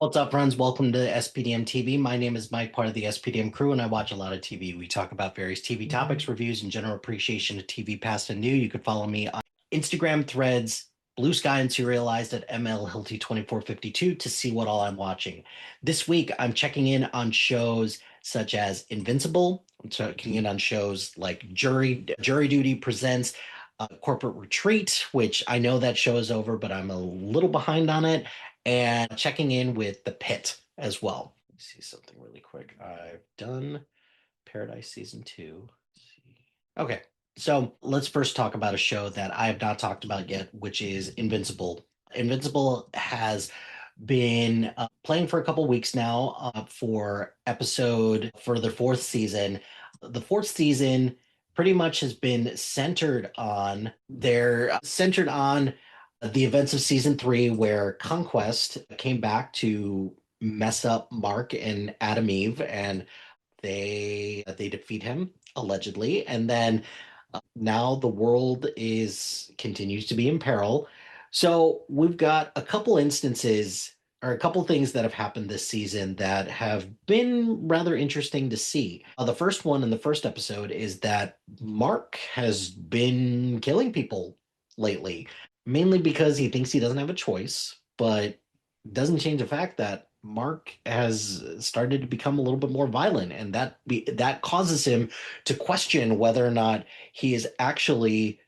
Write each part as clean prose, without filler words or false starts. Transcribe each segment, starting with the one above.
What's up, friends? Welcome to SPDM TV. My name is Mike, part of the SPDM crew, and I watch a lot of TV. We talk about various TV topics, reviews, and general appreciation of TV past and new. You can follow me on Instagram, Threads, Blue Sky, and Serialized at MLHilty2452 to see what all I'm watching. This week, I'm checking in on shows such as Invincible. I'm checking in on shows like Jury Duty Presents Corporate Retreat, which I know that show is over, but I'm a little behind on it, and checking in with the Pitt as well. Let me see something really quick. I've done Paradise season 2. Let's see. Okay, so let's first talk about a show that I have not talked about yet, which is Invincible. Invincible has been playing for a couple weeks now for their fourth season. The fourth season pretty much has been centered on the events of season 3, where Conquest came back to mess up Mark and Adam Eve, and they defeat him allegedly, and then now the world is continues to be in peril. So we've got a couple instances or a couple things that have happened this season that have been rather interesting to see. The first one in the first episode is that Mark has been killing people lately, mainly because he thinks he doesn't have a choice, but doesn't change the fact that Mark has started to become a little bit more violent, and that causes him to question whether or not he is actually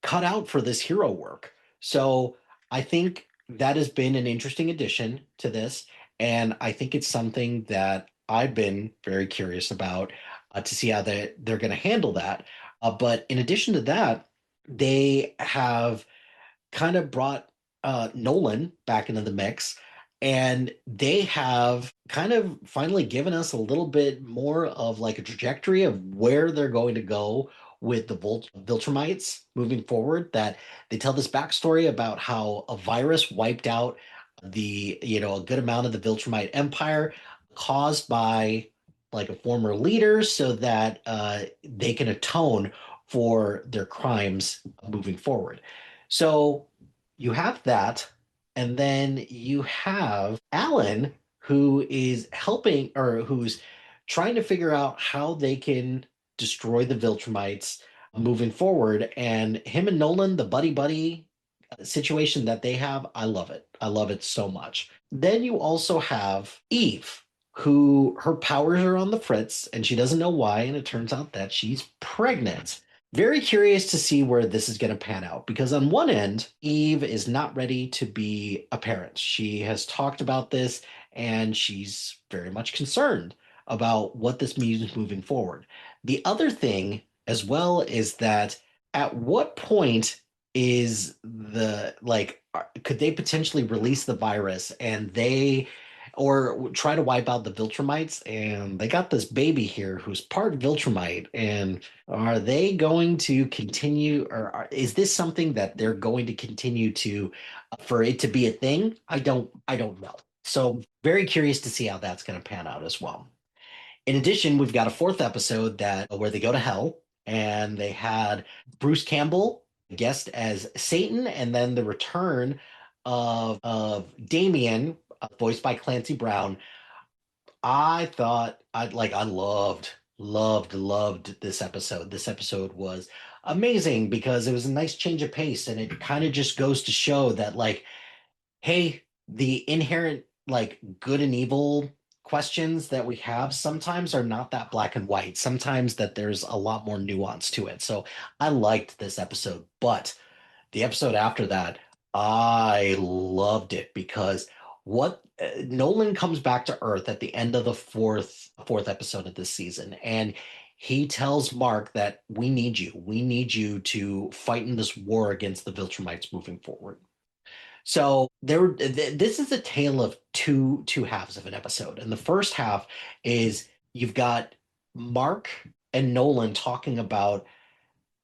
cut out for this hero work. So I think that has been an interesting addition to this, and I think it's something that I've been very curious about to see how they're going to handle that. But in addition to that, they have kind of brought Nolan back into the mix, and they have kind of finally given us a little bit more of like a trajectory of where they're going to go with the Viltrumites moving forward. That they tell this backstory about how a virus wiped out a good amount of the Viltrumite Empire, caused by like a former leader, so that they can atone for their crimes moving forward. So you have that, and then you have Alan, who is helping or who's trying to figure out how they can destroy the Viltrumites moving forward. And him and Nolan, the buddy buddy situation that they have, I love it. I love it so much. Then you also have Eve, who her powers are on the fritz and she doesn't know why. And it turns out that she's pregnant. Very curious to see where this is going to pan out, because on one end, Eve is not ready to be a parent. She has talked about this and she's very much concerned about what this means moving forward. The other thing as well is that at what point is could they potentially release the virus and they or try to wipe out the Viltrumites, and they got this baby here who's part Viltrumite, and are they going to continue, or is this something that they're going to continue to for it to be a thing? I don't know. So very curious to see how that's going to pan out as well. In addition, we've got a fourth episode that where they go to hell, and they had Bruce Campbell guest as Satan, and then the return of Damien, voiced by Clancy Brown. I thought I loved this episode. This episode was amazing because it was a nice change of pace, and it kind of just goes to show that, like, hey, the inherent like good and evil questions that we have sometimes are not that black and white. Sometimes that there's a lot more nuance to it. So I liked this episode, but the episode after that, I loved it because what Nolan comes back to Earth at the end of the fourth episode of this season, and he tells Mark that we need you. We need you to fight in this war against the Viltrumites moving forward. So this is a tale of two halves of an episode. And the first half is you've got Mark and Nolan talking about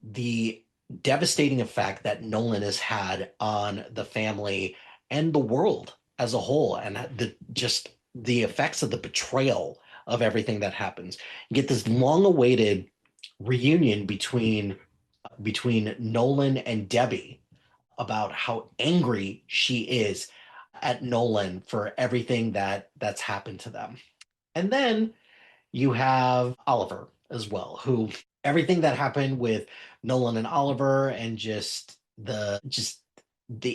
the devastating effect that Nolan has had on the family and the world as a whole, and the effects of the betrayal of everything that happens. You get this long-awaited reunion between Nolan and Debbie about how angry she is at Nolan for everything that's happened to them. And then you have Oliver as well, who everything that happened with Nolan and Oliver and just the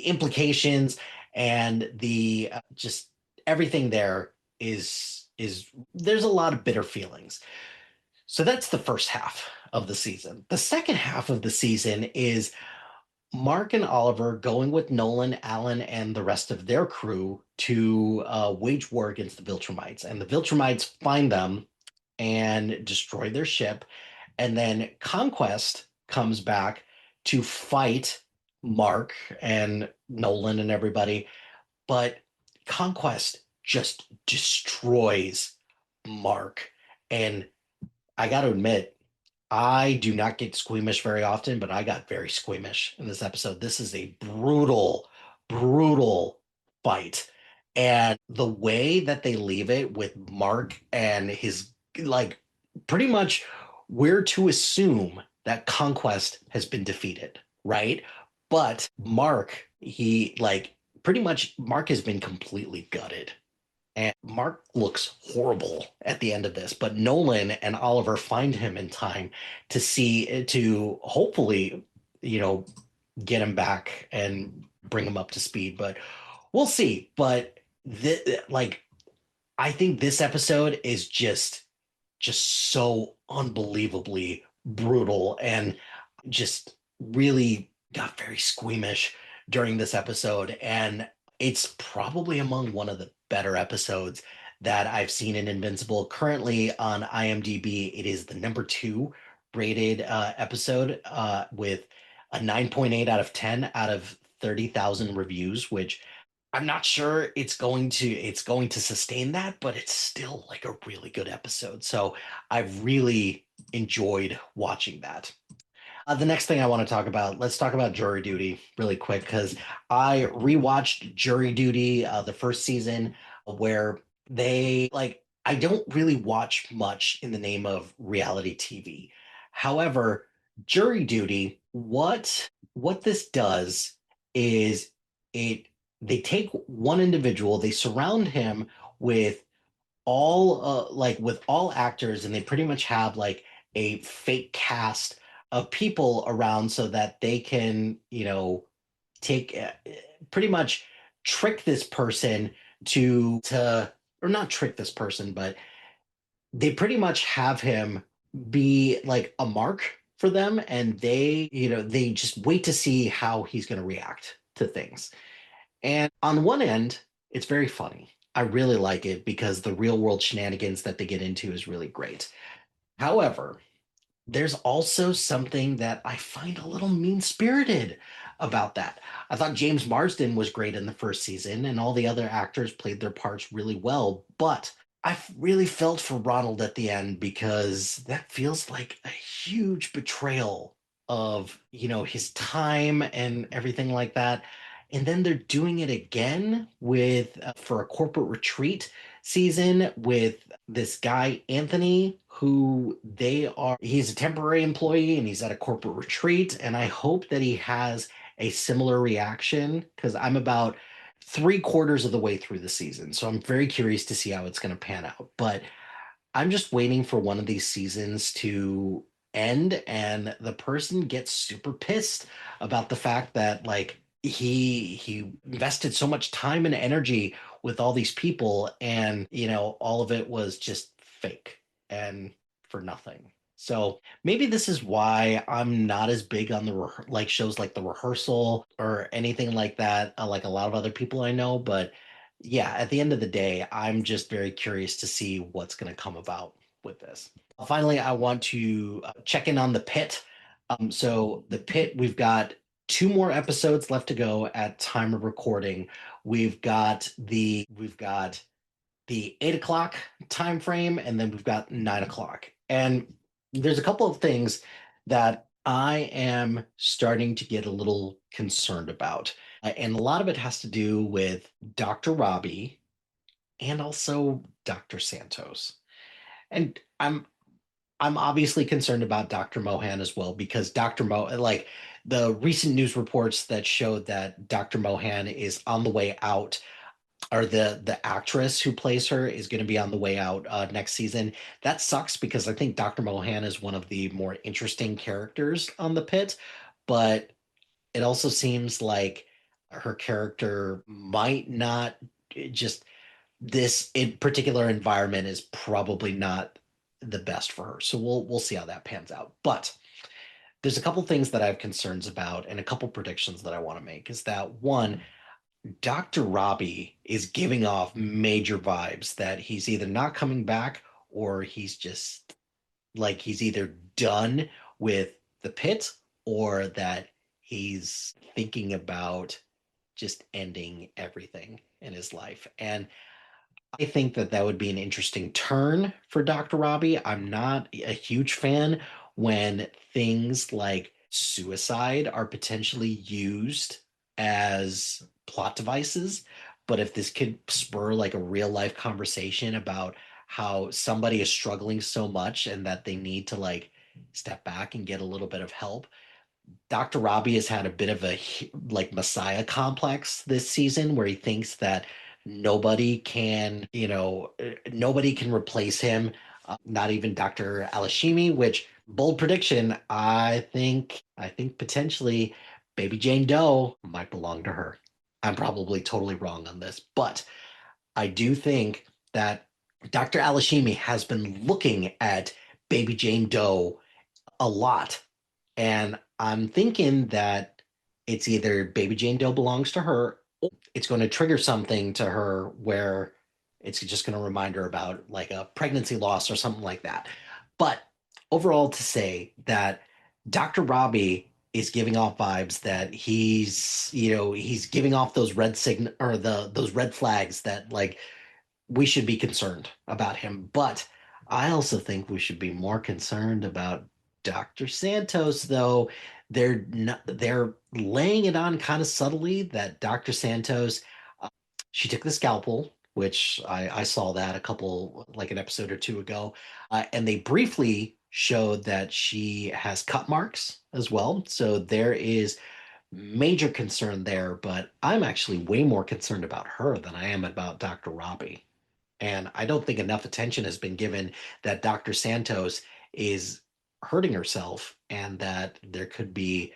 implications and the just everything there is there's a lot of bitter feelings. So that's the first half of the season. The second half of the season is Mark and Oliver going with Nolan, Alan, and the rest of their crew to wage war against the Viltrumites. And the Viltrumites find them and destroy their ship. And then Conquest comes back to fight Mark and Nolan and everybody. But Conquest just destroys Mark. And I got to admit, I do not get squeamish very often, but I got very squeamish in this episode. This is a brutal, brutal fight. And the way that they leave it with Mark and his, like, pretty much we're to assume that Conquest has been defeated, right? But Mark, pretty much Mark has been completely gutted, and Mark looks horrible at the end of this, but Nolan and Oliver find him in time to hopefully, you know, get him back and bring him up to speed. But we'll see. But I think this episode is just so unbelievably brutal and just really got very squeamish during this episode. And it's probably among one of the better episodes that I've seen in Invincible. Currently on IMDb, it is the number two rated episode with a 9.8 out of 10 out of 30,000 reviews, which I'm not sure it's going to sustain that, but it's still like a really good episode. So I've really enjoyed watching that. The next thing I want to talk about, let's talk about Jury Duty really quick because I rewatched Jury Duty, the first season, where I don't really watch much in the name of reality TV. However, Jury Duty, what this does is it they take one individual, they surround him with with all actors, and they pretty much have like a fake cast of people around so that they can, take pretty much trick this person to or not trick this person, but they pretty much have him be like a mark for them, and they just wait to see how he's going to react to things. And on one end, it's very funny. I really like it because the real world shenanigans that they get into is really great. However, there's also something that I find a little mean spirited about that. I thought James Marsden was great in the first season, and all the other actors played their parts really well. But I really felt for Ronald at the end because that feels like a huge betrayal of, his time and everything like that. And then they're doing it again with for a corporate retreat season with this guy Anthony, who he's a temporary employee and he's at a corporate retreat, and I hope that he has a similar reaction because I'm about three-quarters of the way through the season, so I'm very curious to see how it's going to pan out. But I'm just waiting for one of these seasons to end and the person gets super pissed about the fact that he invested so much time and energy with all these people, and all of it was just fake and for nothing. So maybe this is why I'm not as big on the shows like The Rehearsal or anything like that, like a lot of other people I know. But yeah, at the end of the day, I'm just very curious to see what's going to come about with this. Finally, I want to check in on the Pitt. So the Pitt, we've got two more episodes left to go at time of recording. We've got the 8 o'clock time frame, and then we've got 9 o'clock. And there's a couple of things that I am starting to get a little concerned about. And a lot of it has to do with Dr. Robbie and also Dr. Santos. And I'm obviously concerned about Dr. Mohan as well because the recent news reports that showed that Dr. Mohan is on the way out or the actress who plays her is going to be on the way out next season. That sucks because I think Dr. Mohan is one of the more interesting characters on the Pit, but it also seems like her character might not just this in particular environment is probably not the best for her. So we'll see how that pans out. But there's a couple things that I have concerns about and a couple predictions that I want to make is that one, Dr. Robbie is giving off major vibes that he's either not coming back or he's just like he's either done with the pit or that he's thinking about just ending everything in his life. And I think that that would be an interesting turn for Dr. Robbie. I'm not a huge fan when things like suicide are potentially used as plot devices. But if this could spur like a real life conversation about how somebody is struggling so much and that they need to like step back and get a little bit of help, Dr. Robbie has had a bit of a like messiah complex this season where he thinks that nobody can, nobody can replace him, not even Dr. Alashimi, which bold prediction, I think potentially Baby Jane Doe might belong to her. I'm probably totally wrong on this, but I do think that Dr. Alashimi has been looking at Baby Jane Doe a lot. And I'm thinking that it's either Baby Jane Doe belongs to her, or it's going to trigger something to her where it's just going to remind her about like a pregnancy loss or something like that. But overall, to say that Dr. Robbie is giving off vibes that he's giving off those red signal or those red flags that like we should be concerned about him. But I also think we should be more concerned about Dr. Santos, though they're laying it on kind of subtly that Dr. Santos, uh, she took the scalpel, which I saw that a couple like an episode or two ago, and they briefly showed that she has cut marks as well. So there is major concern there, but I'm actually way more concerned about her than I am about Dr. Robbie. And I don't think enough attention has been given that Dr. Santos is hurting herself and that there could be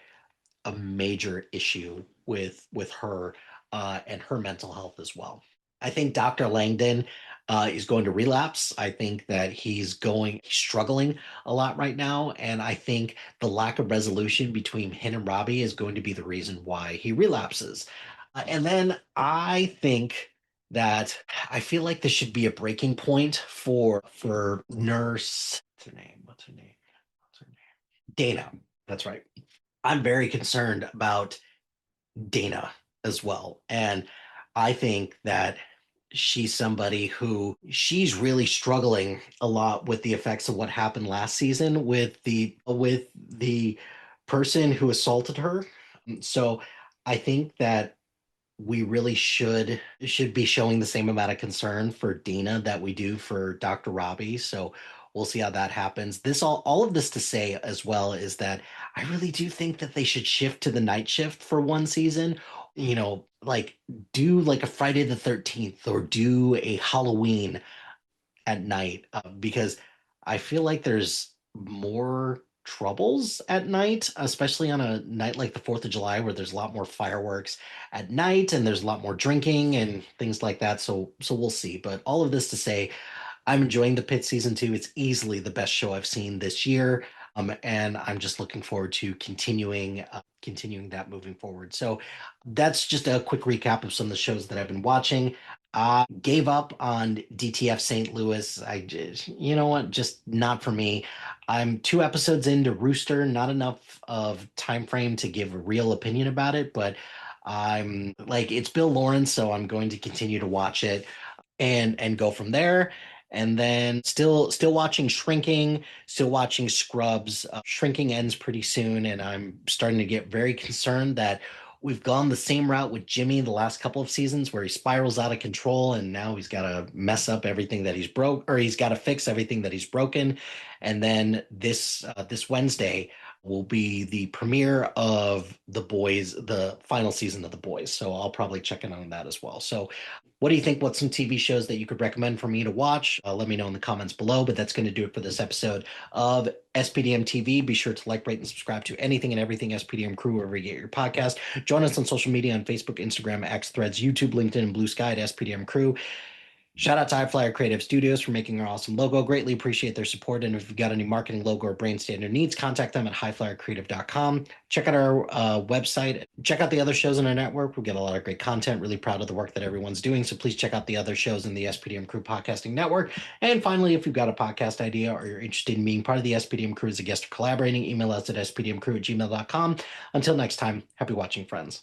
a major issue with her and her mental health as well. I think Dr. Langdon is going to relapse. I think that he's struggling a lot right now, and I think the lack of resolution between him and Robbie is going to be the reason why he relapses. And then I think that I feel like this should be a breaking point for Nurse. What's her name? What's her name? What's her name? Dana. That's right. I'm very concerned about Dana as well. And I think that she's somebody who she's really struggling a lot with the effects of what happened last season with the person who assaulted her. So I think that we really should be showing the same amount of concern for Dina that we do for Dr. Robbie. So we'll see how that happens. All of this to say as well is that I really do think that they should shift to the night shift for one season. Like do like a Friday the 13th or do a Halloween at night because I feel like there's more troubles at night, especially on a night like the 4th of July where there's a lot more fireworks at night and there's a lot more drinking and things like that. So we'll see. But all of this to say, I'm enjoying the Pit season 2. It's easily the best show I've seen this year. And I'm just looking forward to continuing that moving forward. So that's just a quick recap of some of the shows that I've been watching. I gave up on DTF St. Louis. I just, you know what, just not for me. I'm 2 episodes into Rooster, not enough of time frame to give a real opinion about it, but I'm like it's Bill Lawrence, so I'm going to continue to watch it and go from there. And then still watching Shrinking, still watching Scrubs. Shrinking ends pretty soon, and I'm starting to get very concerned that we've gone the same route with Jimmy the last couple of seasons, where he spirals out of control, and now he's got to mess up everything that he's broke, or he's got to fix everything that he's broken. And then this Wednesday, will be the premiere of The Boys, the final season of The Boys. So I'll probably check in on that as well. So what do you think? What's some TV shows that you could recommend for me to watch? Let me know in the comments below. But that's going to do it for this episode of SPDM TV. Be sure to like, rate, and subscribe to anything and everything SPDM Crew wherever you get your podcast. Join us on social media on Facebook, Instagram, X, Threads, YouTube, LinkedIn, and Blue Sky at SPDM Crew. Shout out to HiFlyer Creative Studios for making our awesome logo. Greatly appreciate their support. And if you've got any marketing, logo, or brand standard needs, contact them at HiFlyerCreative.com. Check out our website. Check out the other shows in our network. We get a lot of great content. Really proud of the work that everyone's doing. So please check out the other shows in the SPDM Crew Podcasting Network. And finally, if you've got a podcast idea or you're interested in being part of the SPDM Crew as a guest or collaborating, email us at spdmcrew@gmail.com. Until next time, happy watching, friends.